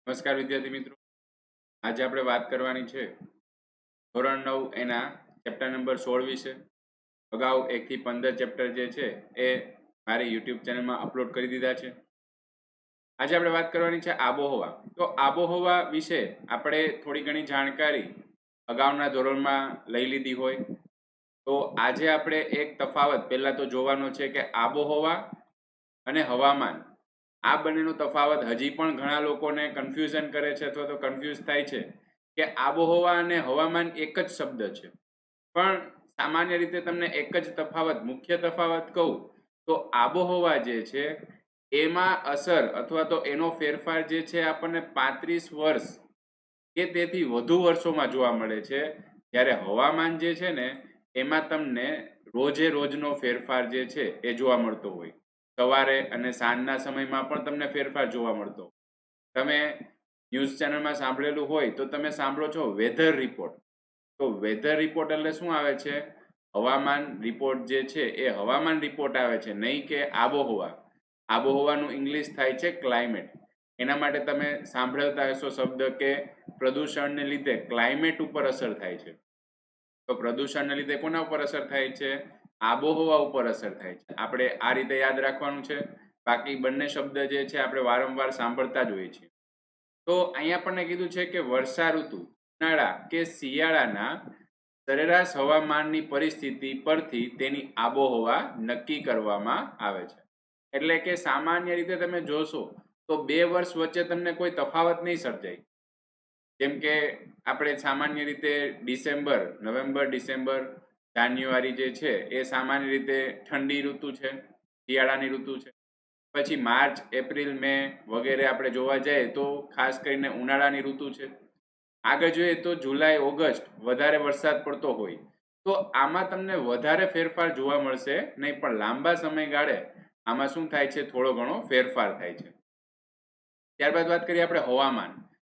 નમસ્કાર વિદ્યાર્થી મિત્રો, આજે આપણે વાત કરવાની છે ધોરણ 9 એના ચેપ્ટર નંબર 16 વિશે. અગાઉ 1 થી 15 ચેપ્ટર જે છે એ મારી યુટ્યુબ ચેનલમાં અપલોડ કરી દીધા છે. આજે આપણે વાત કરવાની છે આબોહવા. તો આબોહવા વિશે આપણે થોડી ઘણી જાણકારી અગાઉના ધોરણમાં લઈ લીધી હોય. તો આજે આપણે એક તફાવત પહેલા તો જોવાનો છે કે આબોહવા અને હવામાન, આ બંનેનો તફાવત હજી પણ ઘણા લોકોને કન્ફ્યુઝન કરે છે અથવા તો કન્ફ્યુઝ થાય છે કે આબોહવા અને હવામાન એક જ શબ્દ છે. પણ સામાન્ય રીતે તમને એક જ તફાવત, મુખ્ય તફાવત કહું તો આબોહવા જે છે એમાં અસર અથવા તો એનો ફેરફાર જે છે આપણને 35 વર્ષ કે તેથી વધુ વર્ષોમાં જોવા મળે છે. જ્યારે હવામાન જે છે ને એમાં તમને રોજે રોજનો ફેરફાર જે છે એ જોવા મળતો હોય. સવારે અને સાંજના સમયમાં પણ તમને ફેરફાર જોવા મળતો. તમે ન્યૂઝ ચેનલમાં સાંભળેલું હોય તો તમે સાંભળો છો વેધર રિપોર્ટ. તો વેધર રિપોર્ટ એટલે શું આવે છે? હવામાન રિપોર્ટ જે છે એ હવામાન રિપોર્ટ આવે છે, નહીં કે આબોહવા. આબોહવાનું ઇંગ્લિશ થાય છે ક્લાઇમેટ. એના માટે તમે સાંભળતા હશો શબ્દ કે પ્રદૂષણને લીધે ક્લાઇમેટ ઉપર અસર થાય છે. તો પ્રદૂષણને લીધે કોના ઉપર અસર થાય છે? આબોહવા ઉપર અસર થાય છે. આપણે આ રીતે યાદ રાખવાનું છે. બાકી બંને શબ્દ જે છે આપણે વારંવાર સાંભળતા જ હોઈએ છીએ. તો અહીંયા આપણને કીધું છે કે વર્ષા ઋતુ, ઉનાળા કે શિયાળાના સરેરાશ હવામાનની પરિસ્થિતિ પરથી તેની આબોહવા નક્કી કરવામાં આવે છે. એટલે કે સામાન્ય રીતે તમે જોશો તો 2 વર્ષ વચ્ચે તમને કોઈ તફાવત નહીં સર્જાય. જેમ કે આપણે સામાન્ય રીતે ડિસેમ્બર, નવેમ્બર, ડિસેમ્બર, જાન્યુઆરી જે છે એ સામાન્ય રીતે ઠંડી ઋતુ છે, શિયાળાની ઋતુ છે. પછી માર્ચ, એપ્રિલ, મે વગેરે આપણે જોવા જઈએ તો ખાસ કરીને ઉનાળાની ઋતુ છે. આગળ જોઈએ તો જુલાઈ, ઓગસ્ટ વધારે વરસાદ પડતો હોય. તો આમાં તમને વધારે ફેરફાર જોવા મળશે નહીં, પણ લાંબા સમયગાળે આમાં શું થાય છે? થોડો ઘણો ફેરફાર થાય છે. ત્યારબાદ વાત કરીએ આપણે હવામાન.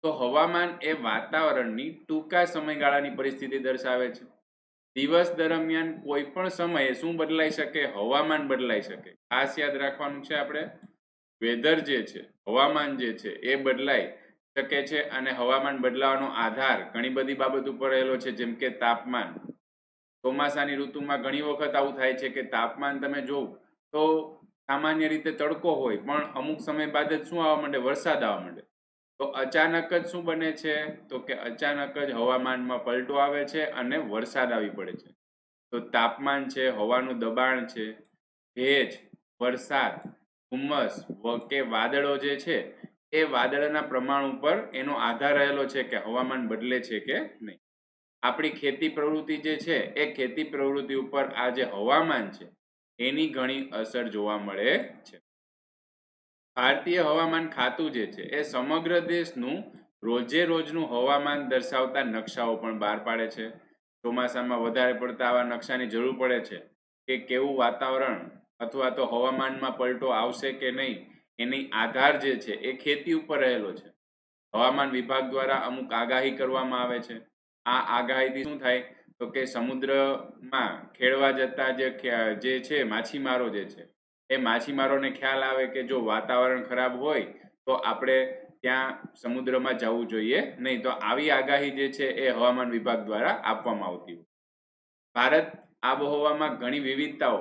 તો હવામાન એ વાતાવરણની ટૂંકા સમયગાળાની પરિસ્થિતિ દર્શાવે છે. દિવસ દરમિયાન કોઈ પણ સમયે શું બદલાઈ શકે? હવામાન બદલાઈ શકે. ખાસ યાદ રાખવાનું છે આપણે, વેધર જે છે, હવામાન જે છે એ બદલાઈ શકે છે અને હવામાન બદલાવાનો આધાર ઘણી બધી બાબત ઉપર રહેલો છે. જેમ કે તાપમાન. ચોમાસાની ઋતુમાં ઘણી વખત આવું થાય છે કે તાપમાન તમે જોવો તો સામાન્ય રીતે તડકો હોય, પણ અમુક સમય બાદ જ શું આવવા માંડે? વરસાદ આવવા માંડે. તો અચાનક જ શું બને છે? તો કે અચાનક જ હવામાનમાં પલટો આવે છે અને વરસાદ આવી પડે છે. તો તાપમાન છે, હવાનું દબાણ છે, ભેજ, વરસાદ, ધુમ્મસ કે વાદળો જે છે એ વાદળના પ્રમાણ ઉપર એનો આધાર રહેલો છે કે હવામાન બદલે છે કે નહીં. આપણી ખેતી પ્રવૃત્તિ જે છે એ ખેતી પ્રવૃત્તિ ઉપર આ જે હવામાન છે એની ઘણી અસર જોવા મળે છે. ભારતીય હવામાન ખાતું જે છે એ સમગ્ર દેશનું રોજે રોજનું હવામાન દર્શાવતા નકશાઓ પણ બહાર પાડે છે. ચોમાસામાં વધારે પડતા આવા નકશાની જરૂર પડે છે કે કેવું વાતાવરણ અથવા તો હવામાનમાં પલટો આવશે કે નહીં, એની આધાર જે છે એ ખેતી ઉપર રહેલો છે. હવામાન વિભાગ દ્વારા અમુક આગાહી કરવામાં આવે છે. આ આગાહીથી શું થાય? તો કે સમુદ્રમાં ખેડવા જતા જે છે માછીમારો જે છે એ માછીમારોને ખ્યાલ આવે કે જો વાતાવરણ ખરાબ હોય તો આપણે ત્યાં સમુદ્રમાં જવું જોઈએ નહીં. તો આવી આગાહી જે છે એ હવામાન વિભાગ દ્વારા આપવામાં આવતી હોય. ભારત આબોહવામાં ઘણી વિવિધતાઓ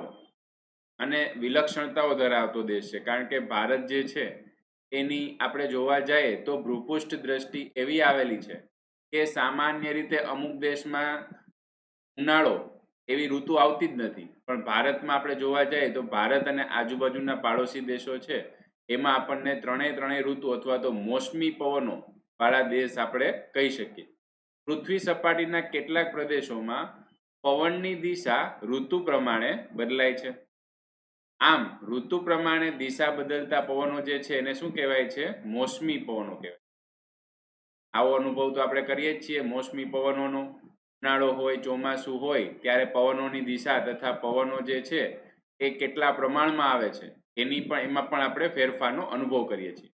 અને વિલક્ષણતાઓ ધરાવતો દેશ છે. કારણ કે ભારત જે છે એની આપણે જોવા જઈએ તો ભૂપૃષ્ઠ દ્રષ્ટિ એવી આવેલી છે કે સામાન્ય રીતે અમુક દેશમાં ઉનાળો એવી ઋતુ આવતી જ નથી, પણ ભારતમાં આપણે જોવા જઈએ તો ભારત અને આજુબાજુના પાડોશી દેશો છે એમાં આપણને ત્રણેય ઋતુ અથવા તો મોસમી પવનો વાળા દેશ આપણે કહી શકીએ. પૃથ્વી સપાટીના કેટલાક પ્રદેશોમાં પવનની દિશા ઋતુ પ્રમાણે બદલાય છે. આમ ઋતુ પ્રમાણે દિશા બદલતા પવનો જે છે એને શું કહેવાય છે? મોસમી પવનો કહેવાય. આવો અનુભવ તો આપણે કરીએ જ છીએ મોસમી પવનોનો. ઉનાળો હોય, ચોમાસું હોય ત્યારે પવનોની દિશા તથા પવનો જે છે એ કેટલા પ્રમાણમાં આવે છે એમાં પણ આપણે ફેરફારનો અનુભવ કરીએ છીએ.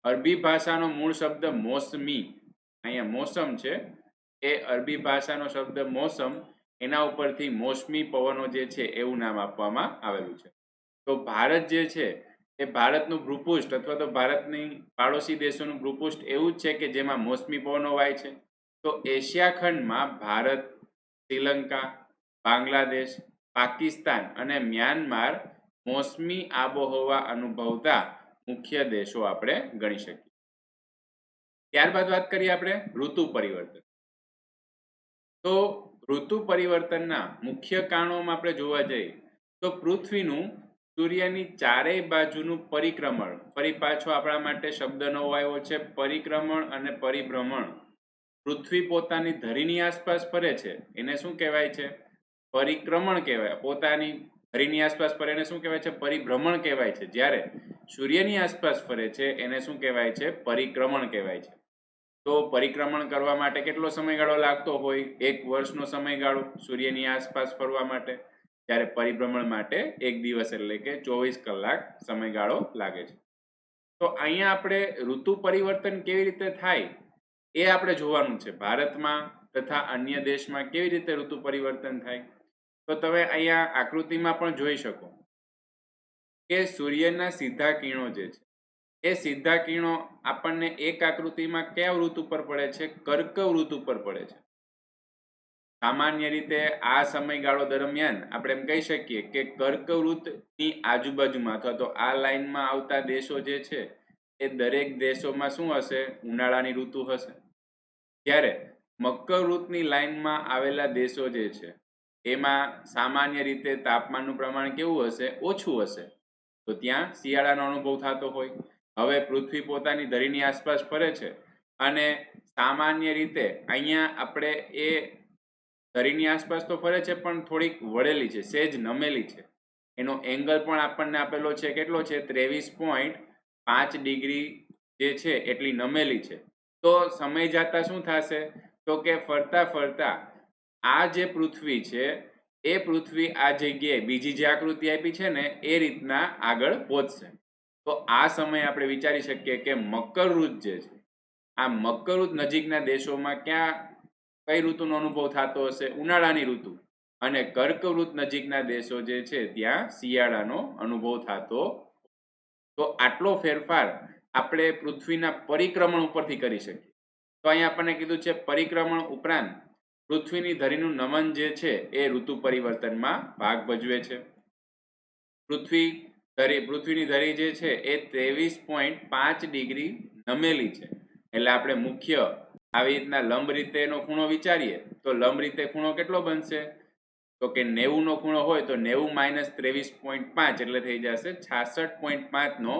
અરબી ભાષાનો મૂળ શબ્દ મોસમી, અહીંયા મોસમ છે, એ અરબી ભાષાનો શબ્દ મોસમ, એના ઉપરથી મોસમી પવનો જે છે એવું નામ આપવામાં આવેલું છે. તો ભારત જે છે એ ભારતનું ભૂપૃષ્ઠ અથવા તો ભારતની પાડોશી દેશોનું ભૂપૃષ્ઠ એવું જ છે કે જેમાં મોસમી પવનો વાય છે. તો એશિયા ખંડમાં ભારત, શ્રીલંકા, બાંગ્લાદેશ, પાકિસ્તાન અને મ્યાનમાર મોસમી આબોહવા અનુભવતા મુખ્ય દેશો આપણે ગણી શકીએ. ત્યારબાદ વાત કરીએ આપણે ઋતુ પરિવર્તન. તો ઋતુ પરિવર્તનના મુખ્ય કારણોમાં આપણે જોવા જઈએ તો પૃથ્વીનું સૂર્યની ચારેય બાજુનું પરિક્રમણ, ફરી પાછો આપણા માટે શબ્દ નવો આવ્યો છે પરિક્રમણ અને પરિભ્રમણ. પૃથ્વી પોતાની ધરીની આસપાસ ફરે છે એને શું કહેવાય છે? પરિક્રમણ કહેવાય. પોતાની ધરીની આસપાસ ફરે એને શું કહેવાય છે? પરિભ્રમણ કહેવાય છે. જ્યારે સૂર્યની આસપાસ ફરે છે એને શું કહેવાય છે? પરિક્રમણ કહેવાય છે. તો પરિક્રમણ કરવા માટે કેટલો સમયગાળો લાગતો હોય? 1 વર્ષનો સમયગાળો સૂર્યની આસપાસ ફરવા માટે. જ્યારે પરિભ્રમણ માટે 1 દિવસ એટલે કે 24 કલાક સમયગાળો લાગે છે. તો અહીંયા આપણે ઋતુ પરિવર્તન કેવી રીતે થાય એ આપણે જોવાનું છે. ભારતમાં તથા અન્ય દેશમાં કેવી રીતે ઋતુ પરિવર્તન થાય? તો તમે અહીંયા આકૃતિમાં પણ જોઈ શકો કે સૂર્યના સીધા કિરણો જે છે એ સીધા કિરણો આપણને એક આકૃતિમાં કયા ઋતુ પર પડે છે? કર્કવ ઋતુ પર પડે છે. સામાન્ય રીતે આ સમયગાળો દરમિયાન આપણે એમ કહી શકીએ કે કર્કવૃતની આજુબાજુમાં અથવા તો આ લાઈનમાં આવતા દેશો જે છે એ દરેક દેશોમાં શું હશે? ઉનાળાની ઋતુ હશે. જ્યારે મકરવૃતની લાઈનમાં આવેલા દેશો જે છે એમાં સામાન્ય રીતે તાપમાનનું પ્રમાણ કેવું હશે? ઓછું હશે. તો ત્યાં શિયાળાનો અનુભવ થતો હોય. હવે પૃથ્વી પોતાની ધરીની આસપાસ ફરે છે અને સામાન્ય રીતે અહીંયા આપણે એ ધરીની આસપાસ તો ફરે છે પણ થોડીક વળેલી છે, સેજ નમેલી છે. એનો એંગલ પણ આપણને આપેલો છે કેટલો છે? 23.5 ડિગ્રી જે છે એટલી નમેલી છે. તો સમય જતા શું થશે? તો કે ફરતા ફરતા આ જે પૃથ્વી છે એ પૃથ્વી આ જગ્યાએ બીજી જે આકૃતિ આપી છે ને એ રીતના આગળ પહોંચશે. તો આ સમયે આપણે વિચારી શકીએ કે મકરવૃત જે છે આ મકરવૃત નજીકના દેશોમાં કઈ ઋતુનો અનુભવ થતો હશે? ઉનાળાની ઋતુ. અને કર્કવૃત નજીકના દેશો જે છે ત્યાં શિયાળાનો અનુભવ થતો. તો આટલો ફેરફાર આપણે પૃથ્વીના પરિક્રમણ ઉપરથી કરી શકીએ. તો અહીંયા આપણને કીધું છે પરિક્રમણ ઉપરાંત પૃથ્વીની ધરીનું નમન જે છે એ ઋતુ પરિવર્તનમાં ભાગ ભજવે છે. પૃથ્વીની ધરી જે છે એ 23.5 ડિગ્રી નમેલી છે. એટલે આપણે મુખ્ય આવી રીતના લંબ રીતે એનો ખૂણો વિચારીએ તો લંબ રીતે ખૂણો કેટલો બનશે? તો કે 90 નો ખૂણો હોય તો 90 - 23.5 એટલે થઈ જશે 66.5 નો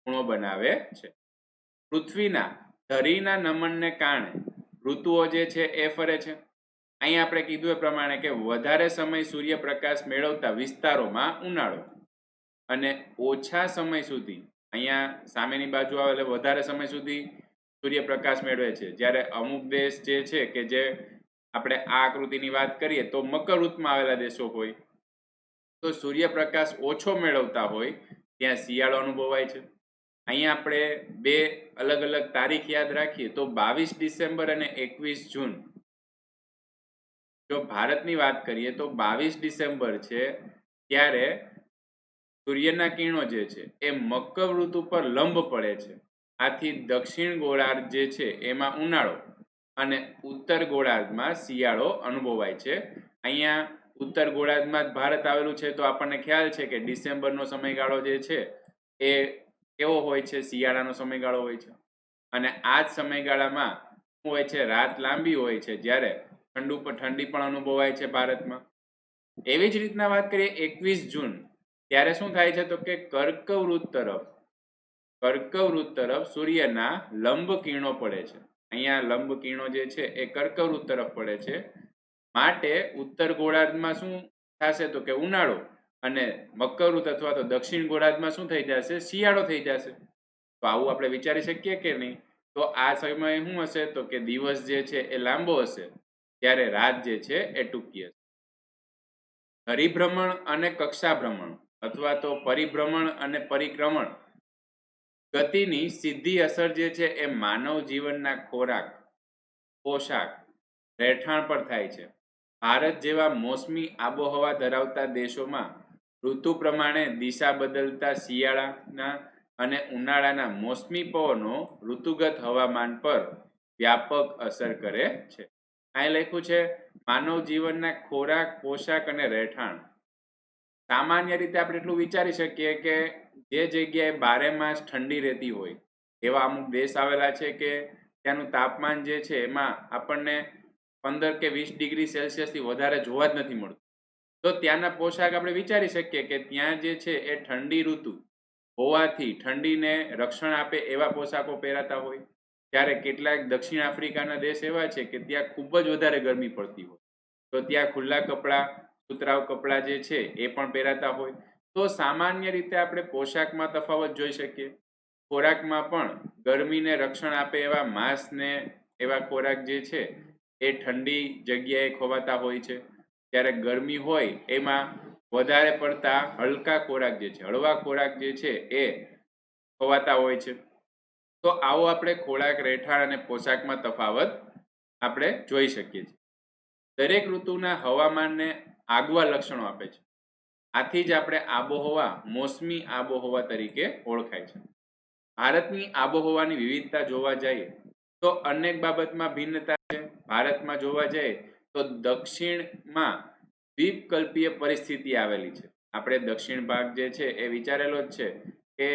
ખૂણો બનાવે છે. પૃથ્વીના ધરીના નમનને કારણે ઋતુઓ જે છે એ ફરે છે. અહીં આપણે કીધું એ પ્રમાણે કે વધારે સમય સૂર્યપ્રકાશ મેળવતા વિસ્તારોમાં ઉનાળો અને ઓછા સમય સુધી અહીંયા સામેની બાજુ આવે એટલે વધારે સમય સુધી સૂર્યપ્રકાશ મેળવે છે. જ્યારે અમુક દેશ જે છે કે જે આપણે આ આકૃતિની વાત કરીએ તો મકરવૃતમાં આવેલા દેશો હોય તો સૂર્યપ્રકાશ ઓછો મેળવતા હોય ત્યાં શિયાળો અનુભવાય છે. અહીંયા આપણે 2 અલગ અલગ તારીખ યાદ રાખીએ તો 22 ડિસેમ્બર અને 21 જૂન. જો ભારતની વાત કરીએ તો 22 ડિસેમ્બર છે ત્યારે સૂર્યના કિરણો જે છે એ મકરવૃત ઉપર લંબ પડે છે. આથી દક્ષિણ ગોળાર્ધ જે છે એમાં ઉનાળો અને ઉત્તર ગોળાર્ધમાં શિયાળો અનુભવાય છે. અહીંયા ઉત્તર ગોળાર્ધમાં જ ભારત આવેલું છે તો આપણને ખ્યાલ છે કે ડિસેમ્બરનો સમયગાળો જે છે એ કેવો હોય છે? શિયાળાનો સમયગાળો હોય છે. અને આ જ સમયગાળામાં શું હોય છે? રાત લાંબી હોય છે જ્યારે ઠંડી પણ અનુભવાય છે ભારતમાં. એવી જ રીતના વાત કરીએ 21 જૂન ત્યારે શું થાય છે? તો કે કર્કવૃત તરફ સૂર્યના લંબ કિરણો પડે છે. અહીંયા લંબ કિરણો જે છે એ કર્કવૃત તરફ પડે છે. માટે ઉત્તર ગોળાર્ધમાં શું થશે? તો કે ઉનાળો અને મકરવૃત અથવા તો દક્ષિણ ગોળાર્ધમાં શું થઈ જશે? શિયાળો થઈ જશે. તો આવું આપણે વિચારી શકીએ કે નહીં? તો આ સમયે શું હશે? તો કે દિવસ જે છે એ લાંબો હશે ત્યારે રાત જે છે એ ટૂંકી હશે. હરિભ્રમણ અને કક્ષાભ્રમણ અથવા તો પરિભ્રમણ અને પરિક્રમણ ગતિની સીધી અસર જે છે એ માનવ જીવનના ખોરાક, પોશાક, રહેઠાણ પર થાય છે. ભારત જેવા મોસમી આબોહવા ધરાવતા દેશોમાં ઋતુ પ્રમાણે દિશા બદલતા શિયાળાના અને ઉનાળાના મોસમી પવનો ઋતુગત હવામાન પર વ્યાપક અસર કરે છે. અહીં લખ્યું છે માનવ જીવનના ખોરાક, પોશાક અને રહેઠાણ. સામાન્ય રીતે આપણે એટલું વિચારી શકીએ કે જે જગ્યાએ બારે માસ ઠંડી રહેતી હોય એવા અમુક દેશ આવેલા છે કે ત્યાંનું તાપમાન જે છે એમાં આપણને 15 કે 20 ડિગ્રી સેલ્સિયસથી વધારે જોવા જ નથી મળતું. તો ત્યાંના પોશાક આપણે વિચારી શકીએ કે ત્યાં જે છે એ ઠંડી ઋતુ હોવાથી ઠંડીને રક્ષણ આપે એવા પોશાકો પહેરાતા હોય. ત્યારે કેટલાક દક્ષિણ આફ્રિકાના દેશ એવા છે કે ત્યાં ખૂબ જ વધારે ગરમી પડતી હોય, તો ત્યાં ખુલ્લા કપડાં, સુતરાઉ કપડાં જે છે એ પણ પહેરાતા હોય. તો સામાન્ય રીતે આપણે પોશાકમાં તફાવત જોઈ શકીએ. ખોરાકમાં પણ ગરમીને રક્ષણ આપે એવા માંસ ને એવા ખોરાક જે છે એ ઠંડી જગ્યાએ ખવાતા હોય છે. ત્યારે ગરમી હોય એમાં વધારે પડતા હલકા ખોરાક જે છે, હળવા ખોરાક જે છે એ ખવાતા હોય છે. તો આવો આપણે ખોરાક, રહેઠાણ અને પોશાકમાં તફાવત આપણે જોઈ શકીએ છીએ. દરેક ઋતુના હવામાનને આગવા લક્ષણો આપે છે. આથી જ આપણે આબોહવા મોસમી આબોહવા તરીકે ઓળખાય છે. ભારતની આબોહવાની વિવિધતા જોવા જઈએ તો અનેક બાબતમાં ભિન્નતા છે. ભારતમાં જોવા જઈએ તો દક્ષિણમાં દ્વીપકલ્પીય પરિસ્થિતિ આવેલી છે. આપણે દક્ષિણ ભાગ જે છે એ વિચારેલો જ છે કે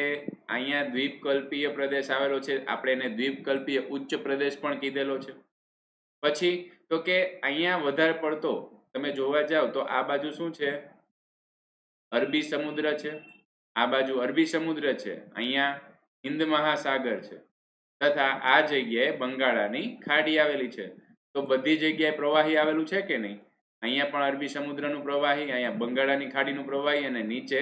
અહીંયા દ્વીપકલ્પીય પ્રદેશ આવેલો છે. આપણે એને દ્વીપકલ્પીય ઉચ્ચ પ્રદેશ પણ કીધેલો છે. પછી તો કે અહીંયા વધારે પડતો તમે જોવા જાવ તો આ બાજુ શું છે, અરબી સમુદ્ર છે. આ બાજુ અરબી સમુદ્ર છે, અહીંયા હિન્દ મહાસાગર છે, તથા આ જગ્યાએ બંગાળાની ખાડી આવેલી છે. તો બધી જગ્યાએ પ્રવાહી આવેલું છે કે નહીં? અહીંયા પણ અરબી સમુદ્રનું પ્રવાહી, અહીંયા બંગાળાની ખાડીનું પ્રવાહી અને નીચે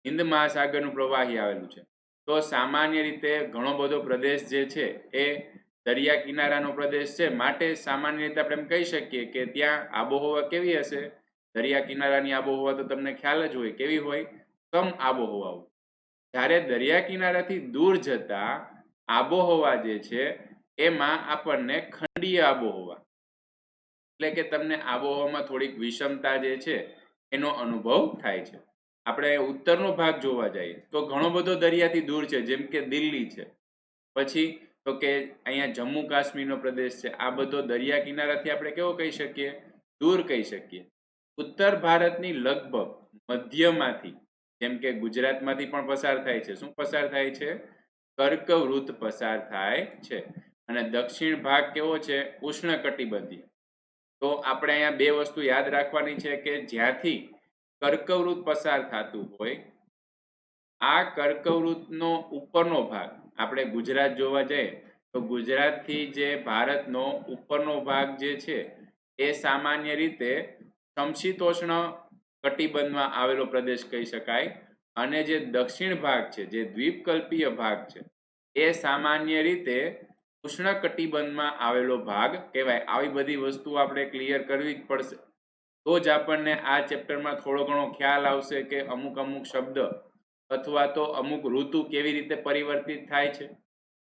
હિન્દ મહાસાગરનું પ્રવાહી આવેલું છે. તો સામાન્ય રીતે ઘણો બધો પ્રદેશ જે છે એ દરિયા કિનારાનો પ્રદેશ છે. માટે સામાન્ય રીતે આપણે એમ કહી શકીએ કે ત્યાં આબોહવા કેવી હશે? દરિયા કિનારાની આબોહવા તો તમને ખ્યાલ જ હોય કેવી હોય, સમ આબોહવા હોય. જ્યારે દરિયા કિનારાથી દૂર જતા આબોહવા જે છે એમાં આપણને ખંડીય આબોહવા, એટલે કે તમને આબોહવામાં થોડીક વિષમતા જે છે એનો અનુભવ થાય છે. આપણે ઉત્તરનો ભાગ જોવા જઈએ તો ઘણો બધો દરિયાથી દૂર છે, જેમ કે દિલ્હી છે. પછી તો કે અહીંયા જમ્મુ કાશ્મીરનો પ્રદેશ છે. આ બધો દરિયા કિનારાથી આપણે કેવો કહી શકીએ? દૂર કહી શકીએ. ઉત્તર ભારતની લગભગ મધ્યમાંથી, જેમ કે ગુજરાતમાંથી પણ પસાર થાય છે. શું પસાર થાય છે? કર્કવૃત પસાર થાય છે. અને દક્ષિણ ભાગ કેવો છે? ઉષ્ણકટિબંધીય. તો આપણે અહીંયા બે વસ્તુ યાદ રાખવાની છે કે જ્યાંથી કર્કવૃત પસાર થતું હોય, આ કર્કવૃતનો ઉપરનો ભાગ, આપણે ગુજરાત જોવા જઈએ તો ગુજરાતથી જે ભારતનો ઉપરનો ભાગ જે છે એ સામાન્ય રીતે સમશીતોષ્ણ કટિબંધમાં આવેલો પ્રદેશ કહી શકાય. અને જે દક્ષિણ ભાગ છે, જે દ્વીપકલ્પીય ભાગ છે, એ સામાન્ય રીતે ઉષ્ણકટિબંધમાં આવેલો ભાગ કહેવાય. આવી બધી વસ્તુ આપણે ક્લિયર કરવી જ પડશે, તો જ આપણને આ ચેપ્ટરમાં થોડો ઘણો ખ્યાલ આવશે કે અમુક અમુક શબ્દ અથવા તો અમુક ઋતુ કેવી રીતે પરિવર્તિત થાય છે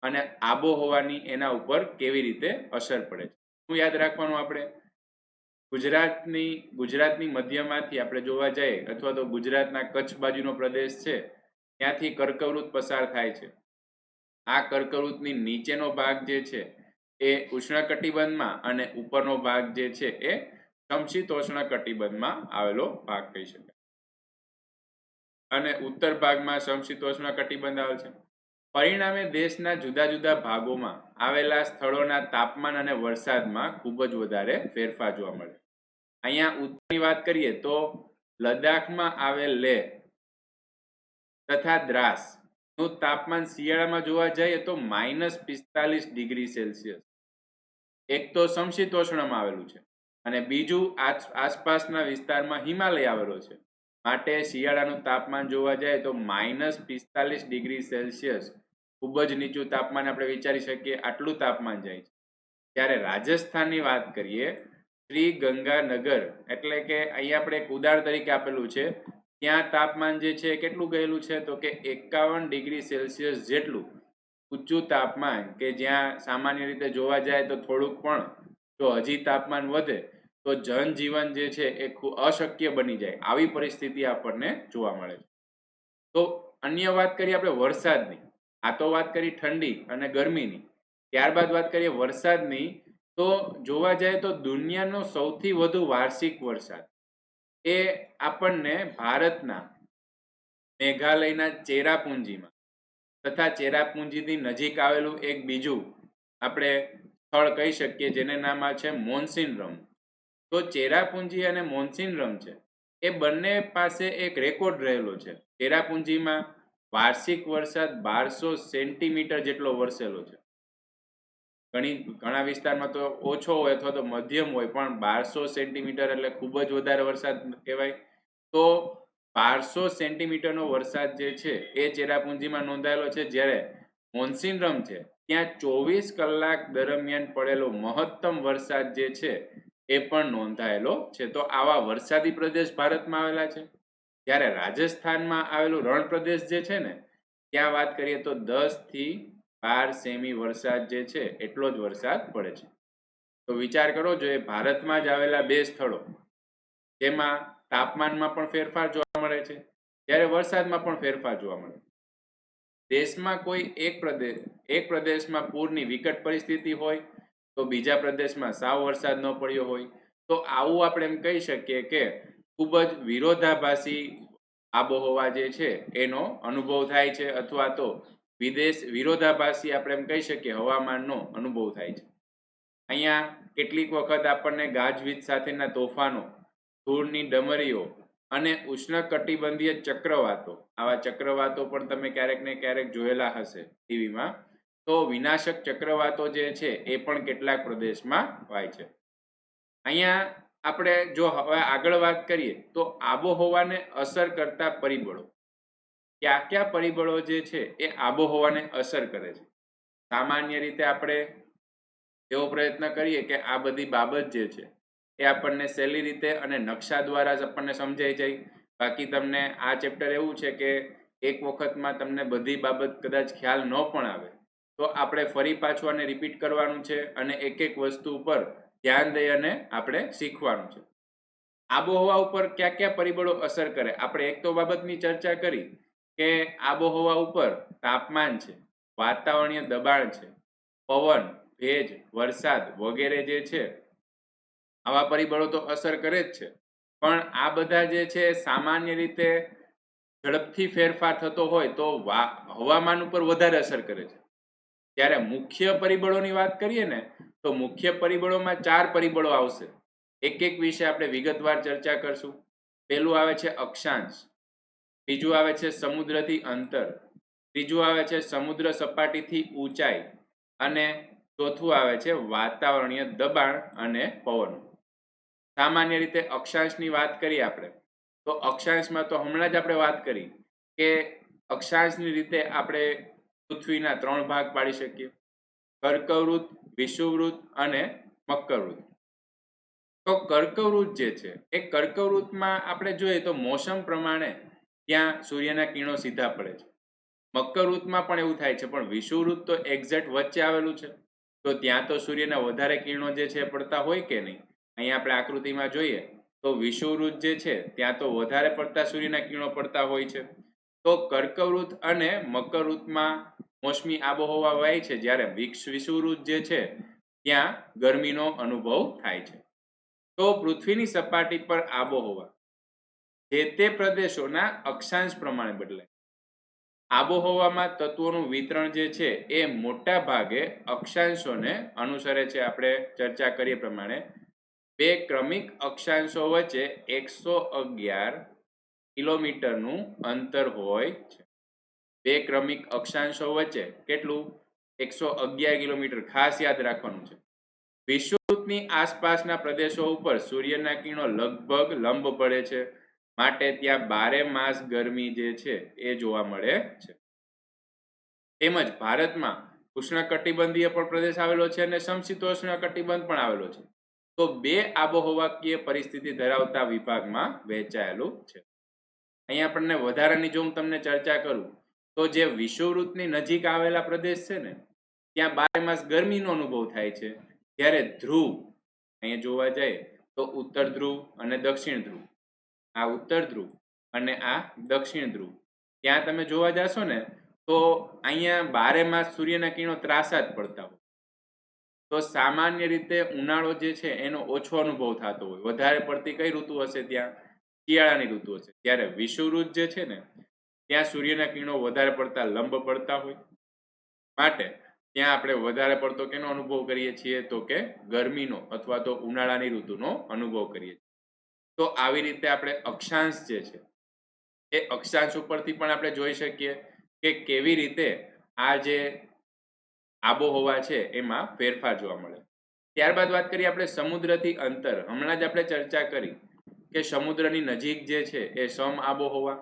અને આબોહવાની એના ઉપર કેવી રીતે અસર પડે છે. શું યાદ રાખવાનું? આપણે ગુજરાતની મધ્યમાંથી આપણે જોવા જઈએ અથવા તો ગુજરાતના કચ્છ બાજુનો પ્રદેશ છે, ત્યાંથી કર્કવૃત પસાર થાય છે. આ કર્કવૃતની નીચેનો ભાગ જે છે એ ઉષ્ણકટિબંધમાં અને ઉપરનો ભાગ જે છે એ સમશીતોષ્ણ કટિબંધમાં આવેલો ભાગ કહી શકાય. અને ઉત્તર ભાગમાં સમશીતોષ્ણ કટિબંધ આવે છે. પરિણામે દેશના જુદા જુદા ભાગોમાં આવેલા સ્થળોના તાપમાન અને વરસાદમાં ખૂબ જ વધારે ફેરફાર જોવા મળે. અહીંયા ઉત્તરની વાત કરીએ તો લદ્દાખમાં આવેલ લેહ તથા દ્રાસ નું તાપમાન શિયાળામાં જોવા જઈએ તો -45 ડિગ્રી સેલ્સિયસ. એક તો સમશીતોષ્ણમાં આવેલું છે અને બીજું આસપાસના વિસ્તારમાં હિમાલય આવેલો છે. માટે શિયાળાનું તાપમાન જોવા જાય તો -45 ડિગ્રી સેલ્સિયસ, ખૂબ જ નીચું તાપમાન આપણે વિચારી શકીએ, આટલું તાપમાન જાય છે. ત્યારે રાજસ્થાનની વાત કરીએ, શ્રી ગંગાનગર, એટલે કે અહીંયા આપણે એક ઉદાહરણ તરીકે આપેલું છે, ત્યાં તાપમાન જે છે કેટલું ગયેલું છે? તો કે 51 ડિગ્રી સેલ્સિયસ જેટલું ઊંચું તાપમાન, કે જ્યાં સામાન્ય રીતે જોવા જાય તો થોડુંક પણ જો હજી તાપમાન વધે તો જનજીવન જે છે એ અશક્ય બની જાય, આવી પરિસ્થિતિ આપણને જોવા મળે છે. તો અન્ય વાત કરીએ આપણે વરસાદની. આ તો વાત કરી ઠંડી અને ગરમીની. ત્યારબાદ વાત કરીએ વરસાદની. તો જોવા જાય તો દુનિયાનો સૌથી વધુ વાર્ષિક વરસાદ એ આપણને ભારતના મેઘાલયના ચેરાપુંજીમાં તથા ચેરાપુંજીની નજીક આવેલું એક બીજું આપણે સ્થળ કહી શકીએ, જેને નામ છે મોન્સિનરમ. તો ચેરાપુંજી અને મોન્સિનરમ છે એ બંને પાસે એક રેકોર્ડ રહેલો છે. ચેરાપુંજીમાં વાર્ષિક વરસાદ 1200 સેન્ટીમીટર જેટલો વરસેલો છે. ઘણા વિસ્તારમાં તો ઓછો હોય અથવા તો મધ્યમ હોય, પણ 1200 સેન્ટીમીટર એટલે ખૂબ જ વધારે વરસાદ કહેવાય. તો 1200 સેન્ટીમીટરનો વરસાદ જે છે એ ચેરાપુંજીમાં નોંધાયેલો છે, જ્યારે મોન્સિનરમ છે ત્યાં 24 કલાક દરમિયાન પડેલો મહત્તમ વરસાદ જે છે એ પણ નોંધાયેલો છે. તો આવા વરસાદી પ્રદેશ ભારતમાં આવેલા છે. જ્યારે રાજસ્થાનમાં આવેલું રણ પ્રદેશ જે છે ને, ત્યાં વાત કરીએ તો 10 થી 12 સેમી વરસાદ જે છે એટલો જ વરસાદ પડે છે. તો વિચાર કરો, જો એ ભારતમાં જ આવેલા બે સ્થળો જેમાં તાપમાનમાં પણ ફેરફાર જોવા મળે છે, ત્યારે વરસાદમાં પણ ફેરફાર જોવા મળે છે. દેશમાં કોઈ એક પ્રદેશમાં પૂરની વિકટ પરિસ્થિતિ હોય તો બીજા પ્રદેશમાં સાવ વરસાદ ન પડ્યો હોય. તો આવું આપણે એમ કહી શકીએ કે ખૂબ જ વિરોધાભાસી આબોહવા જે છે એનો અનુભવ થાય છે, અથવા તો વિરોધાભાસી આપણે એમ કહી શકીએ હવામાનનો અનુભવ થાય છે. અહીંયા કેટલીક વખત આપણને ગાજવીજ સાથેના તોફાનો, ધૂળની ડમરીઓ અને ઉષ્ણકટિબંધીય ચક્રવાતો, આવા ચક્રવાતો પણ તમે ક્યારેક ને ક્યારેક જોયેલા હશે ટીવીમાં. તો વિનાશક ચક્રવાતો જે છે એ પણ કેટલાક પ્રદેશમાં હોય છે. અહીંયા આપણે જો હવે આગળ વાત કરીએ તો આબોહવાને અસર કરતા પરિબળો, કયા પરિબળો જે છે એ આબોહવાને અસર કરે છે. સામાન્ય રીતે આપણે એવો પ્રયત્ન કરીએ કે આ બધી બાબત જે છે એ આપણને સહેલી રીતે અને નકશા દ્વારા જ આપણને સમજાઈ જાય. બાકી તમને આ ચેપ્ટર એવું છે કે એક વખતમાં તમને બધી બાબત કદાચ ખ્યાલ ન પણ આવે, તો આપણે ફરી પાછું આને રિપીટ કરવાનું છે અને એક એક વસ્તુ ઉપર ધ્યાન દઈ અને આપણે શીખવાનું છે. આબોહવા ઉપર કયા પરિબળો અસર કરે, આપણે એક તો બાબતની ચર્ચા કરી કે આબોહવા ઉપર તાપમાન છે, વાતાવરણીય દબાણ છે, પવન, ભેજ, વરસાદ વગેરે જે છે આવા પરિબળો તો અસર કરે જ છે. પણ આ બધા જે છે સામાન્ય રીતે ઝડપથી ફેરફાર થતો હોય તો હવામાન ઉપર વધારે અસર કરે છે. ત્યારે મુખ્ય પરિબળોની વાત કરીએ ને, તો મુખ્ય પરિબળોમાં 4 પરિબળો આવશે. એક એક વિશે આપણે વિગતવાર ચર્ચા કરશું. પહેલું આવે છે અક્ષાંશ, બીજું આવે છે સમુદ્રથી અંતર, ત્રીજું આવે છે સમુદ્ર સપાટીથી ઊંચાઈ, અને ચોથું આવે છે વાતાવરણીય દબાણ અને પવન. સામાન્ય રીતે અક્ષાંશની વાત કરીએ આપણે, તો અક્ષાંશમાં તો હમણાં જ આપણે વાત કરી કે અક્ષાંશની રીતે આપણે પૃથ્વીના 3 ભાગ પાડી શકીએ: કર્કવૃત્ત, વિષુવવૃત્ત અને મકરવૃત્ત. તો કર્કવૃત્ત જે છે એ કર્કવૃત્તમાં આપણે જોઈએ તો મોસમ પ્રમાણે ત્યાં સૂર્યના કિરણો સીધા પડે છે. મકરવૃત્તમાં પણ એવું થાય છે, પણ વિષુવવૃત્ત તો એક્ઝેક્ટ વચ્ચે આવેલું છે, તો ત્યાં તો સૂર્યના વધારે કિરણો જે છે પડતા હોય કે નહીં. અહીંયા આપણે આકૃતિમાં જોઈએ તો વિષુવવૃત્ત જે છે ત્યાં તો વધારે પડતા સૂર્યના કિરણો પડતા હોય છે. તો કર્કવૃત્ત અને મકરવૃત્તમાં મોસમી આબોહવા હોય છે, જ્યારે વિષુવવૃત્ત જે છે ત્યાં ગરમીનો અનુભવ થાય છે. તો પૃથ્વીની સપાટી પર આબોહવા જે તે પ્રદેશોના અક્ષાંશ પ્રમાણે બદલાય. આબોહવામાં તત્વોનું વિતરણ જે છે એ મોટા ભાગે અક્ષાંશોને અનુસરે છે. આપણે ચર્ચા કરીએ પ્રમાણે બે ક્રમિક અક્ષાંશો વચ્ચે 111 કિલોમીટરનું અંતર હોય છે. બે ક્રમિક અક્ષાંશો વચ્ચે કેટલું? 111 કિલોમીટર. ખાસ યાદ રાખવાનું છે. વિષુવવૃત્તની આસપાસના પ્રદેશો ઉપર સૂર્યના કિરણો લગભગ લંબ પડે છે, માટે ત્યાં 12 માસ ગરમી જે છે એ જોવા મળે છે. તેમજ ભારતમાં ઉષ્ણકટિબંધીય પણ પ્રદેશ આવેલો છે અને સમશીતોષ્ણ કટિબંધ પણ આવેલો છે. તો બે આબોહવાકીય પરિસ્થિતિ ધરાવતા વિભાગમાં વહેંચાયેલું છે. અહીંયા આપણને વધારાની જો હું તમને ચર્ચા કરું તો જે વિષુવવૃત્તની નજીક આવેલા પ્રદેશ છે ને, ત્યાં 12 માસ ગરમીનો અનુભવ થાય છે. જ્યારે ધ્રુવ, અહીંયા જોવા જાય તો ઉત્તર ધ્રુવ અને દક્ષિણ ધ્રુવ, આ ઉત્તર ધ્રુવ અને આ દક્ષિણ ધ્રુવ. ત્યાં તમે જોવા જાશો ને તો અહીંયા 12 માસ સૂર્યના કિરણો ત્રાસા જ પડતા હોય. તો સામાન્ય રીતે ઉનાળો જે છે એનો ઓછો અનુભવ થતો હોય. વધારે પડતી કઈ ઋતુ હશે? ત્યાં શિયાળાની ઋતુ હશે. ત્યારે વિષુવવૃત્ત જે છે ને ત્યાં સૂર્યના કિરણો વધારે પડતા લંબ પડતા હોય, માટે ત્યાં આપણે વધારે પડતો કેનો અનુભવ કરીએ છીએ? તો કે ગરમીનો અથવા તો ઉનાળાની ઋતુનો અનુભવ કરીએ છીએ. તો આવી રીતે આપણે અક્ષાંશ જે છે એ અક્ષાંશ ઉપરથી પણ આપણે જોઈ શકીએ કે કેવી રીતે આ જે આબોહવા છે એમાં ફેરફાર જોવા મળે. ત્યારબાદ વાત કરીએ આપણે સમુદ્રથી અંતર. હમણાં જ આપણે ચર્ચા કરી કે સમુદ્રની નજીક જે છે એ સમ આબોહવા,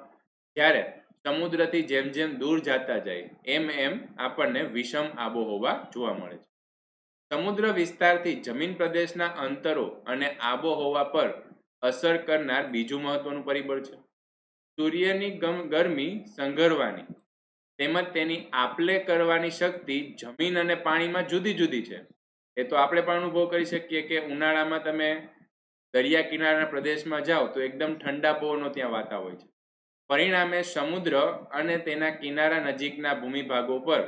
જ્યારે સમુદ્રથી જેમ જેમ દૂર જતા જાય એમ એમ આપણને વિષમ આબોહવા જોવા મળે છે. સમુદ્ર વિસ્તારથી જમીન પ્રદેશના અંતરો અને આબોહવા પર અસર કરનાર બીજું મહત્વનું પરિબળ છે. સૂર્યની ગરમી સંઘરવાની તેમજ તેની આપલે કરવાની શક્તિ જમીન અને પાણીમાં જુદી જુદી છે. એ તો આપણે પણ અનુભવ કરી શકીએ કે ઉનાળામાં તમે દરિયા કિનારાના પ્રદેશમાં જાઓ તો એકદમ ઠંડા પવનો ત્યાં વાતા હોય છે. પરિણામે સમુદ્ર અને તેના કિનારા નજીકના ભૂમિભાગો પર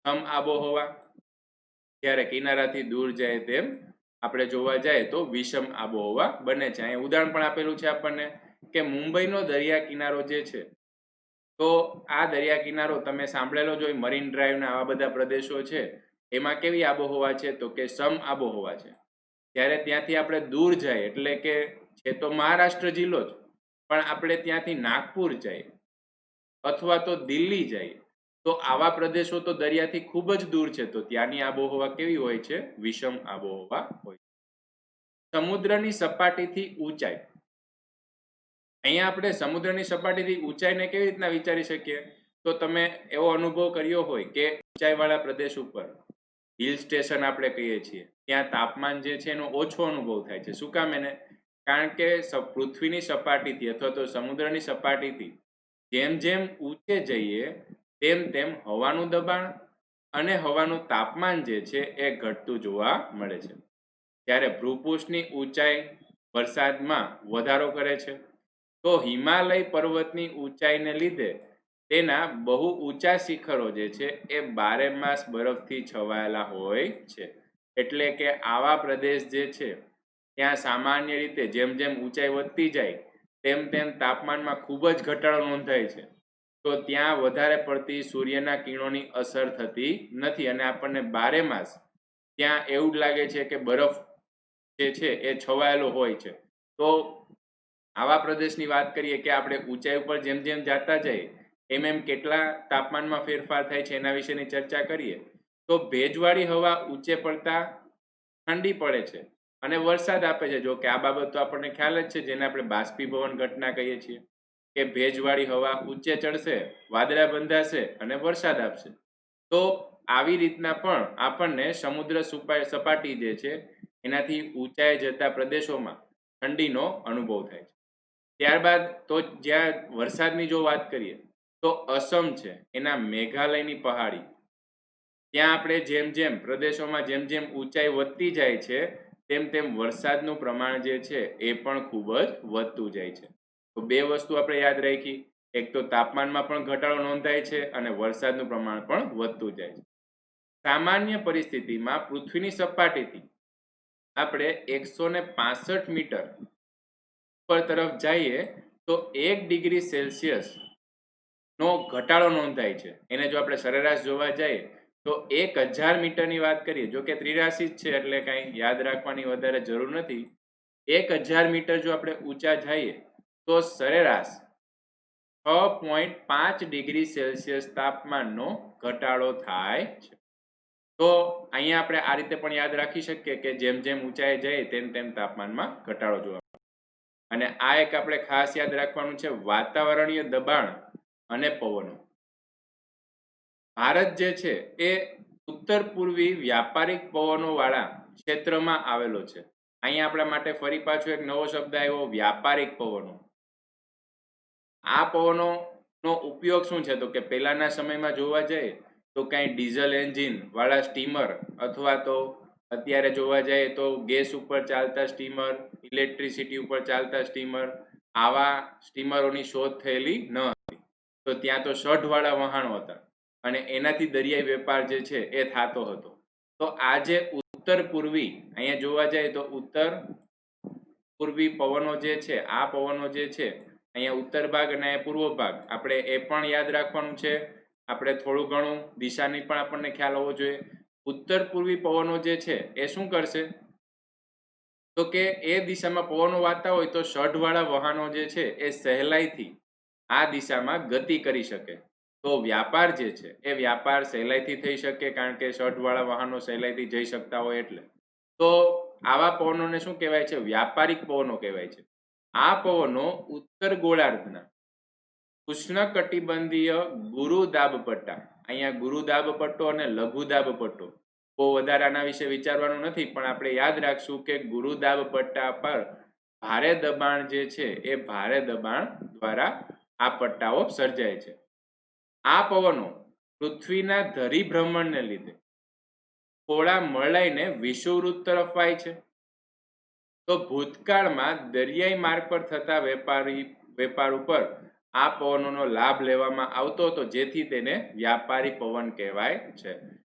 સમ આબોહવા, જ્યારે કિનારાથી દૂર જાય તેમ આપણે જોવા જાય તો વિષમ આબોહવા બને છે. અહીં ઉદાહરણ પણ આપેલું છે આપણને કે મુંબઈનો દરિયા કિનારો જે છે, તો આ દરિયા કિનારો તમે સાંભળેલો જ હોય, મરીન ડ્રાઈવના આવા બધા પ્રદેશો છે એમાં કેવી આબોહવા છે? તો કે સમ આબોહવા છે. જ્યારે ત્યાંથી આપણે દૂર જાય એટલે કે છે તો મહારાષ્ટ્ર જિલ્લો જ, પણ આપણે ત્યાંથી નાગપુર જાય અથવા તો દિલ્હી જાય તો આવા પ્રદેશો તો દરિયાથી ખૂબ જ દૂર છે, તો ત્યાંની આબોહવા કેવી હોય છે? વિષમ આબોહવા હોય. સમુદ્રની સપાટીથી ઊંચાઈ. અહીંયા આપણે સમુદ્રની સપાટીથી ઊંચાઈને કેવી રીતના વિચારી શકીએ? તો તમે એવો અનુભવ કર્યો હોય કે ઊંચાઈવાળા પ્રદેશ ઉપર હિલ સ્ટેશન આપણે કહીએ છીએ, ત્યાં તાપમાન જે છે એનો ઓછો અનુભવ થાય છે. શું કામ? એને કારણ કે પૃથ્વીની સપાટીથી અથવા તો સમુદ્રની સપાટીથી જેમ જેમ ઊંચે જઈએ તેમ તેમ હવાનું દબાણ અને હવાનું તાપમાન જે છે એ ઘટતું જોવા મળે છે. જ્યારે ભૂપૃષ્ઠની ઊંચાઈ વરસાદમાં વધારો કરે છે, તો હિમાલય પર્વતની ઊંચાઈને લીધે તેના બહુ ઊંચા શિખરો જે છે એ 12 માસ બરફથી છવાયેલા હોય છે. એટલે કે આવા પ્રદેશ જે છે ત્યાં સામાન્ય રીતે જેમ જેમ ઊંચાઈ વધતી જાય તેમ તેમ તાપમાનમાં ખૂબ જ ઘટાડો નોંધાય છે. તો ત્યાં વધારે પડતી સૂર્યના કિરણોની અસર થતી નથી અને આપણને 12 માસ ત્યાં એવું જ લાગે છે કે બરફ જે છે એ છવાયેલો હોય છે. તો આવા પ્રદેશની વાત કરીએ કે આપણે ઊંચાઈ ઉપર જેમ જેમ જતા જઈએ એમ એમ કેટલા તાપમાનમાં ફેરફાર થાય છે એના વિશેની ચર્ચા કરીએ તો ભેજવાળી હવા ઊંચે પડતા ઠંડી પડે છે અને વરસાદ આપે છે. જો કે આ બાબત તો આપણને ખ્યાલ જ છે, જેને આપણે બાષ્પીભવન ઘટના કહીએ છીએ કે ભેજવાળી હવા ઊંચે ચડશે, વાદળા બંધાશે અને વરસાદ આપશે. તો આવી રીતના પણ આપણને સમુદ્ર સપાટી જે છે એનાથી ઊંચાઈ જતા પ્રદેશોમાં ઠંડીનો અનુભવ થાય છે. ત્યારબાદ તો જ્યાં વરસાદની જો વાત કરીએ તો અસમ છે, એના મેઘાલયની પહાડી, ત્યાં આપણે જેમ જેમ પ્રદેશોમાં જેમ જેમ ઊંચાઈ વધતી જાય છે તેમ તેમ વરસાદનું પ્રમાણ જે છે એ પણ ખૂબ જ વધતું જાય છે. તો બે વસ્તુ આપણે યાદ રાખી, એક તો તાપમાનમાં પણ ઘટાડો નોંધાય છે અને વરસાદનું પ્રમાણ પણ વધતું જાય છે. સામાન્ય પરિસ્થિતિમાં પૃથ્વીની સપાટીથી આપણે 165 મીટર ઉપર તરફ જઈએ તો 1 ડિગ્રી સેલ્સિયસ નો ઘટાડો નોંધાય છે. એને જો આપણે સરેરાશ જોવા જઈએ તો 1000 મીટરની વાત કરીએ, જો કે 83 જ છે એટલે કાંઈ યાદ રાખવાની વધારે જરૂર નથી. 1000 મીટર જો આપણે ઊંચા જઈએ તો સરેરાશ 6.5 ડિગ્રી સેલ્સિયસ તાપમાનનો ઘટાડો થાય છે. તો અહીંયા આપણે આ રીતે પણ યાદ રાખી શકીએ કે જેમ જેમ ઊંચાઈ જાય તેમ તેમ તાપમાનમાં ઘટાડો જોવા મળે. અને આ એક આપણે ખાસ યાદ રાખવાનું છે, વાતાવરણીય દબાણ અને પવનો. ભારત જે છે એ ઉત્તર પૂર્વી વ્યાપારિક પવનો વાળા ક્ષેત્રમાં આવેલો છે. અહીંયા આપણા માટે ફરી પાછો એક નવો શબ્દ આવ્યો, વ્યાપારિક પવનો. આ પવનોનો ઉપયોગ શું છે? તો કે પહેલાના સમયમાં જોવા જઈએ તો કાંઈ ડીઝલ એન્જિન વાળા સ્ટીમર અથવા તો અત્યારે જોવા જઈએ તો ગેસ ઉપર ચાલતા સ્ટીમર, ઇલેક્ટ્રિસિટી ઉપર ચાલતા સ્ટીમર, આવા સ્ટીમરોની શોધ થયેલી ન હતી. તો ત્યાં તો સઢવાળા વહાણો હતા અને એનાથી દરિયાઈ વેપાર જે છે એ થતો હતો. તો આ જે ઉત્તર પૂર્વી, અહીંયા જોવા જાય તો ઉત્તર પૂર્વી પવનો જે છે, આ પવનો જે છે અહીંયા ઉત્તર ભાગ અને પૂર્વ ભાગ, આપણે એ પણ યાદ રાખવાનું છે. આપણે થોડું ઘણું દિશાની પણ આપણને ખ્યાલ હોવો જોઈએ. ઉત્તર પૂર્વી પવનો જે છે એ શું કરશે, તો કે એ દિશામાં પવનો વાતા હોય તો સઢવાળા વાહનો જે છે એ સહેલાઈથી આ દિશામાં ગતિ કરી શકે. તો વ્યાપાર જે છે એ વ્યાપાર સહેલાઈથી થઈ શકે, કારણ કે સઢવાળા વાહનો સહેલાઈથી જઈ શકતા હોય એટલે. તો આવા પવનોને શું કહેવાય છે? વ્યાપારિક પવનો કહેવાય છે. આ પવનો ઉત્તર ગોળાર્ધના ઉષ્ણકટિબંધીય ગુરુદાબ પટ્ટા, અહીંયા ગુરુદાબ પટ્ટો અને લઘુદાબ પટ્ટો, બહુ વધારે આના વિશે વિચારવાનું નથી, પણ આપણે યાદ રાખશું કે ગુરુદાબ પટ્ટા પર ભારે દબાણ જે છે એ ભારે દબાણ દ્વારા આ પટ્ટાઓ સર્જાય છે. આ પવનો પૃથ્વીના ધરીભ્રમણને લીધે થોડા મળાઈને વિષુવવૃત્ત તરફ વાય છે. તો ભૂતકાળમાં દરિયાઈ માર્ગ પર થતા વેપાર ઉપર આ પવનોનો લાભ લેવામાં આવતો હતો, જેથી તેને વ્યાપારી પવન કહેવાય છે.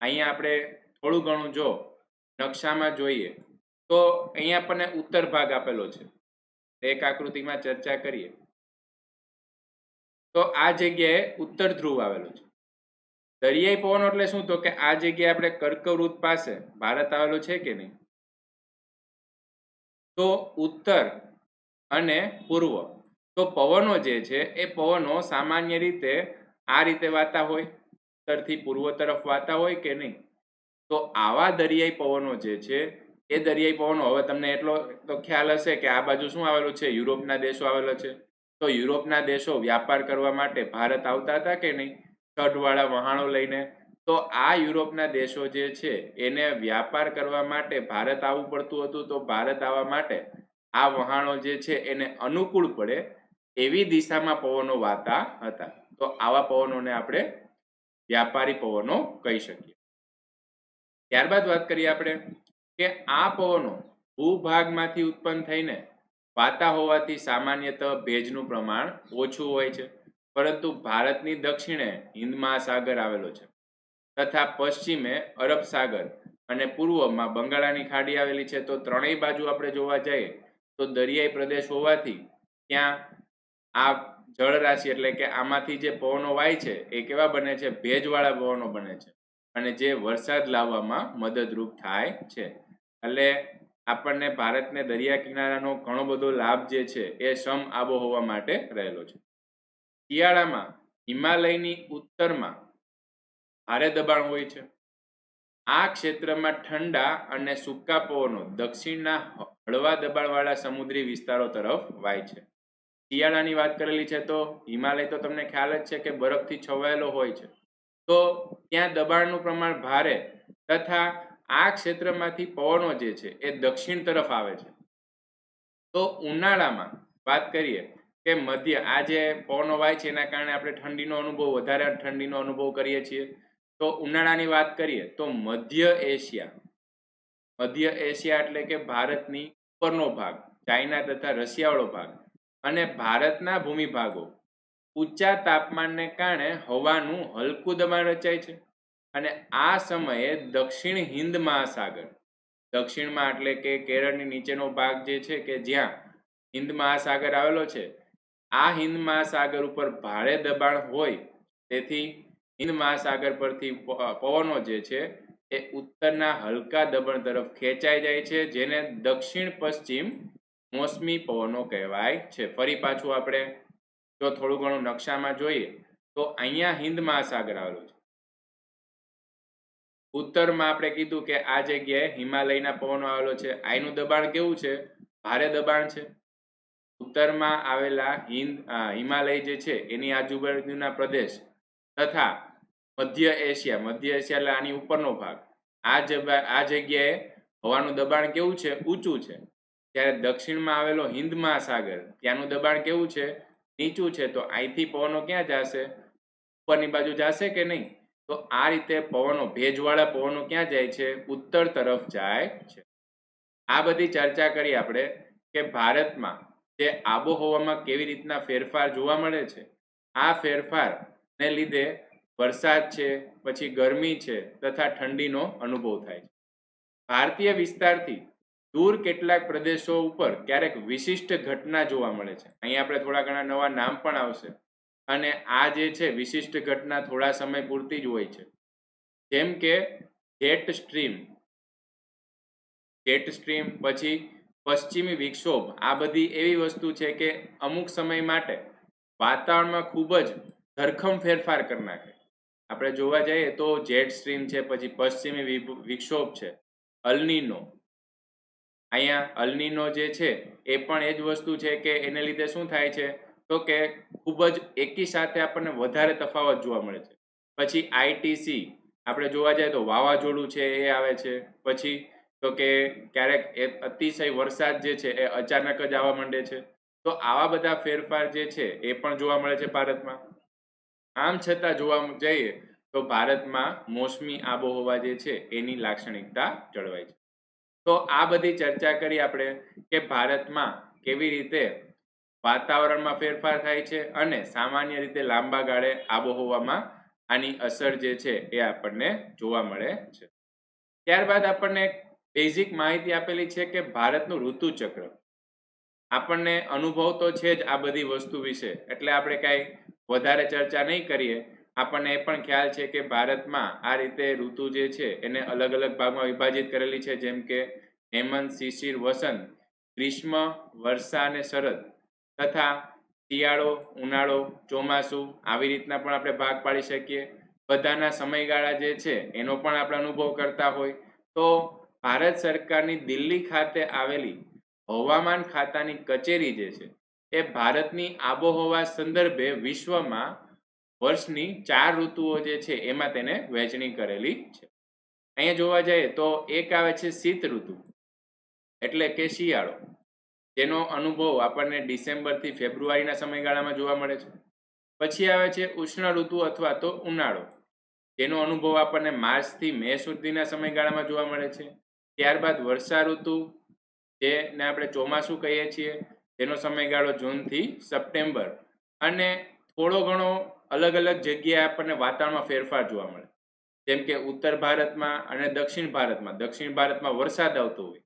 અહીંયા આપણે થોડું ઘણું જો નકશામાં જોઈએ તો અહીંયા આપણને ઉત્તર ભાગ આપેલો છે. એક આકૃતિમાં ચર્ચા કરીએ તો આ જગ્યાએ ઉત્તર ધ્રુવ આવેલો છે. દરિયાઈ પવનો એટલે શું? તો કે આ જગ્યાએ આપણે કર્કવૃત્ત પાસે ભારત આવેલો છે કે નહીં, તો ઉત્તર અને પૂર્વ, તો પવનો જે છે એ પવનો સામાન્ય રીતે આ રીતે વાતા હોય, ઉત્તરથી પૂર્વ તરફ વાતા હોય કે નહીં. તો આવા દરિયાઈ પવનો જે છે એ દરિયાઈ પવનો, હવે તમને એટલો તો ખ્યાલ હશે કે આ બાજુ શું આવેલું છે? યુરોપના દેશો આવેલો છે. તો યુરોપના દેશો વ્યાપાર કરવા માટે ભારત આવતા હતા કે નહીં, સઢવાળા વહાણો લઈને. તો આ યુરોપના દેશો જે છે એને વ્યાપાર કરવા માટે ભારત આવવું પડતું હતું. તો ભારત આવવા માટે આ વહાણો જે છે એને અનુકૂળ પડે એવી દિશામાં પવનો વાતા હતા. તો આવા પવનોને આપણે વ્યાપારી પવનો કહી શકીએ. ત્યારબાદ વાત કરીએ આપણે કે આ પવનો ભૂભાગમાંથી ઉત્પન્ન થઈને વાતા હોવાથી સામાન્યતઃ ભેજનું પ્રમાણ ઓછું હોય છે. પરંતુ ભારતની દક્ષિણે હિન્દ મહાસાગર આવેલો છે તથા પશ્ચિમે અરબ સાગર અને પૂર્વમાં બંગાળાની ખાડી આવેલી છે. તો ત્રણેય બાજુ આપણે જોવા જઈએ તો દરિયાઈ પ્રદેશ હોવાથી ત્યાં આ જળરાશિ એટલે કે આમાંથી જે પવનો વાય છે એ કેવા બને છે? ભેજવાળા પવનો બને છે અને જે વરસાદ લાવવામાં મદદરૂપ થાય છે. એટલે આપણને ભારતને દરિયા કિનારાનો ઘણો બધો લાભ જે છે એ સમ આબોહવા માટે રહેલો છે. શિયાળામાં હિમાલયની ઉત્તરમાં ભારે દબાણ હોય છે. આ ક્ષેત્રમાં ઠંડા અને સૂકા પવનો દક્ષિણના હળવા દબાણવાળા સમુદ્રી વિસ્તારો તરફ વાય છે. શિયાળાની વાત કરેલી છે તો હિમાલય તો તમને ખ્યાલ જ છે કે બરફથી છવાયેલો હોય છે. તો ત્યાં દબાણનું પ્રમાણ ભારે તથા આ ક્ષેત્રમાંથી પવનો જે છે એ દક્ષિણ તરફ આવે છે. તો ઉનાળામાં વાત કરીએ કે મધ્ય આ જે પવનો વાય છે એના કારણે આપણે ઠંડીનો અનુભવ, વધારે ઠંડીનો અનુભવ કરીએ છીએ. તો ઉનાળાની વાત કરીએ તો મધ્ય એશિયા એટલે કે ભારતની ઉપરનો ભાગ, ચાઇના તથા રશિયાવાળો ભાગ અને ભારતના ભૂમિભાગો ઊંચા તાપમાનને કારણે હવાનું હલકું દબાણ રચાય છે. અને આ સમયે દક્ષિણ હિન્દ મહાસાગર, દક્ષિણમાં એટલે કે કેરળની નીચેનો ભાગ જે છે કે જ્યાં હિન્દ મહાસાગર આવેલો છે, આ હિન્દ મહાસાગર ઉપર ભારે દબાણ હોય, તેથી હિન્દ મહાસાગર પરથી પવનો જે છે એ ઉત્તરના હલકા દબાણ તરફ ખેંચાઈ જાય છે, જેને દક્ષિણ પશ્ચિમ મોસમી પવનો કહેવાય છે. ફરી પાછું આપણે જો થોડું ઘણું નકશામાં જોઈએ તો અહીંયા હિન્દ મહાસાગર આવેલો છે. ઉત્તરમાં આપણે કીધું કે આ જગ્યાએ હિમાલયના પવનો આવેલો છે. આનું દબાણ કેવું છે? ભારે દબાણ છે. ઉત્તરમાં આવેલા હિમાલય જે છે એની આજુબાજુના પ્રદેશ તથા મધ્ય એશિયા એટલે આની ઉપરનો ભાગ, આ જગ્યાએ હવાનું દબાણ કેવું છે? ઊંચું છે. જ્યારે દક્ષિણમાં આવેલો હિન્દ મહાસાગર, ત્યાંનું દબાણ કેવું છે? નીચું છે. તો અહીંથી પવનો ક્યાં જશે? ઉપરની બાજુ જશે કે નહીં? તો આ રીતે પવનો, ભેજવાળા પવનો ક્યાં જાય છે? ઉત્તર તરફ જાય છે. આ બધી ચર્ચા કરી આપણે કે ભારતમાં જે આબોહવામાં કેવી રીતના ફેરફાર જોવા મળે છે. આ ફેરફારને લીધે વરસાદ છે, પછી ગરમી છે તથા ઠંડીનો અનુભવ થાય છે. ભારતીય વિસ્તારથી દૂર કેટલાક પ્રદેશો ઉપર ક્યારેક વિશિષ્ટ ઘટના જોવા મળે છે. અહીં આપણે થોડા ઘણા નવા નામ પણ આવશે અને આ જે છે વિશિષ્ટ ઘટના થોડા સમય પૂરતી જ હોય છે. જેમ કે જેટ સ્ટ્રીમ, પછી પશ્ચિમી વિક્ષોભ. આ બધી એવી વસ્તુ છે કે અમુક સમય માટે વાતાવરણમાં ખૂબ જ ધરખમ ફેરફાર કરી નાખે. આપણે જોવા જઈએ તો જેટ સ્ટ્રીમ છે, પછી પશ્ચિમી વિક્ષોભ છે, અલનીનો. અહીંયા અલનીનો જે છે એ પણ એ જ વસ્તુ છે કે એને લીધે શું થાય છે તો કે ખૂબ જ એકી સાથે આપણને વધારે તફાવત જોવા મળે છે. પછી આઈટીસી આપણે જોવા જઈએ તો વાવાઝોડું છે એ આવે છે. પછી તો કે ક્યારેક અતિશય વરસાદ જે છે એ અચાનક જ આવવા માંડે છે. તો આવા બધા ફેરફાર જે છે એ પણ જોવા મળે છે ભારતમાં. આમ છતાં જોવા જઈએ તો ભારતમાં મોસમી આબોહવા જે છે એની લાક્ષણિકતા જળવાય છે. તો આ બધી ચર્ચા કરી આપણે કે ભારતમાં કેવી રીતે વાતાવરણમાં ફેરફાર થાય છે અને સામાન્ય રીતે લાંબા ગાળે આબોહવામાં આની અસર જે છે એ આપણને જોવા મળે છે. ત્યારબાદ આપણને બેઝિક માહિતી આપેલી છે કે ભારતનું ઋતુચક્ર. આપણને અનુભવ તો છે જ આ બધી વસ્તુ વિશે, એટલે આપણે કાંઈ વધારે ચર્ચા નહીં કરીએ. આપણને એ પણ ખ્યાલ છે કે ભારતમાં આ રીતે ઋતુ જે છે એને અલગ અલગ ભાગમાં વિભાજિત કરેલી છે. જેમ કે હેમંત, શિશિર, વસંત, ગ્રીષ્મ, વર્ષા અને શરદ, તથા શિયાળો, ઉનાળો, ચોમાસું, આવી રીતના પણ આપણે ભાગ પાડી શકીએ. બધાના સમયગાળા જે છે એનો પણ આપણે અનુભવ કરતા હોય તો ભારત સરકારની દિલ્હી ખાતે આવેલી હવામાન ખાતાની કચેરી જે છે એ ભારતની આબોહવા સંદર્ભે વિશ્વમાં વર્ષની 4 ઋતુઓ જે છે એમાં તેને વહેંચણી કરેલી છે. અહીંયા જોવા જઈએ તો એક આવે છે શીત ઋતુ, એટલે કે શિયાળો, જેનો અનુભવ આપણને ડિસેમ્બરથી ફેબ્રુઆરીના સમયગાળામાં જોવા મળે છે. પછી આવે છે ઉષ્ણ ઋતુ અથવા તો ઉનાળો, જેનો અનુભવ આપણને માર્ચથી મે સુધીના સમયગાળામાં જોવા મળે છે. ત્યારબાદ વર્ષા ઋતુ, જેને આપણે ચોમાસું કહીએ છીએ, તેનો સમયગાળો જૂનથી સપ્ટેમ્બર, અને થોડો ઘણો અલગ અલગ જગ્યાએ આપણને વાતાવરણમાં ફેરફાર જોવા મળે. જેમ કે ઉત્તર ભારતમાં અને દક્ષિણ ભારતમાં વરસાદ આવતો હોય,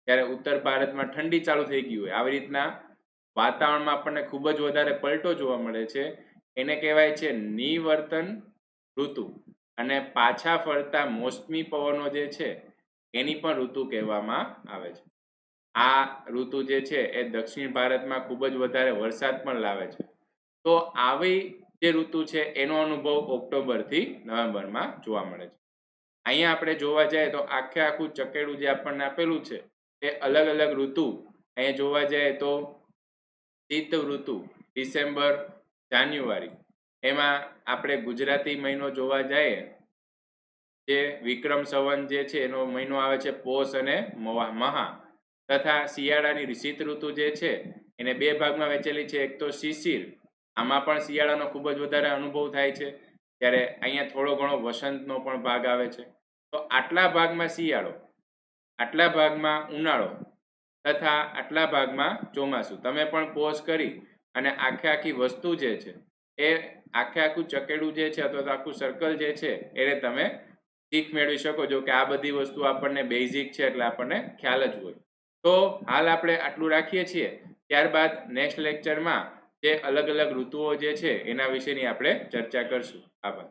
ત્યારે ઉત્તર ભારતમાં ઠંડી ચાલુ થઈ ગઈ હોય. આવી રીતના વાતાવરણમાં આપણને ખૂબ જ વધારે પલટો જોવા મળે છે. એને કહેવાય છે નિવર્તન ઋતુ. અને પાછા ફરતા મોસમી પવનો જે છે એની પણ ઋતુ કહેવામાં આવે છે. આ ઋતુ જે છે એ દક્ષિણ ભારતમાં ખૂબ જ વધારે વરસાદ પણ લાવે છે. તો આવી જે ઋતુ છે એનો અનુભવ ઓક્ટોબરથી નવેમ્બરમાં જોવા મળે છે. અહીંયા આપણે જોવા જઈએ તો આખું ચકેડું જે આપણને આપેલું છે એ અલગ અલગ ઋતુ. અહીંયા જોવા જઈએ તો શીત ઋતુ ડિસેમ્બર, જાન્યુઆરી. એમાં આપણે ગુજરાતી મહિનો જોવા જઈએ, જે વિક્રમ સંવત જે છે એનો મહિનો આવે છે પોષ અને મહા. તથા શિયાળાની શીત ઋતુ જે છે એને 2 ભાગમાં વહેંચેલી છે. એક તો શિશિર, આમાં પણ શિયાળાનો ખૂબ જ વધારે અનુભવ થાય છે. ત્યારે અહીંયા થોડો ઘણો વસંતનો પણ ભાગ આવે છે. તો આટલા ભાગમાં શિયાળો, આટલા ભાગમાં ઉનાળો તથા આટલા ભાગમાં ચોમાસું. તમે પણ પોઝ કરી અને આખી વસ્તુ જે છે એ આખું ચકેડું જે છે અથવા તો આખું સર્કલ જે છે એને તમે શીખ મેળવી શકો છો કે આ બધી વસ્તુ આપણને બેઝિક છે એટલે આપણને ખ્યાલ જ હોય. તો હાલ આપણે આટલું રાખીએ છીએ. ત્યારબાદ નેક્સ્ટ લેક્ચરમાં જે અલગ અલગ ઋતુઓ જે છે એના વિશેની આપણે ચર્ચા કરશું. આભાર.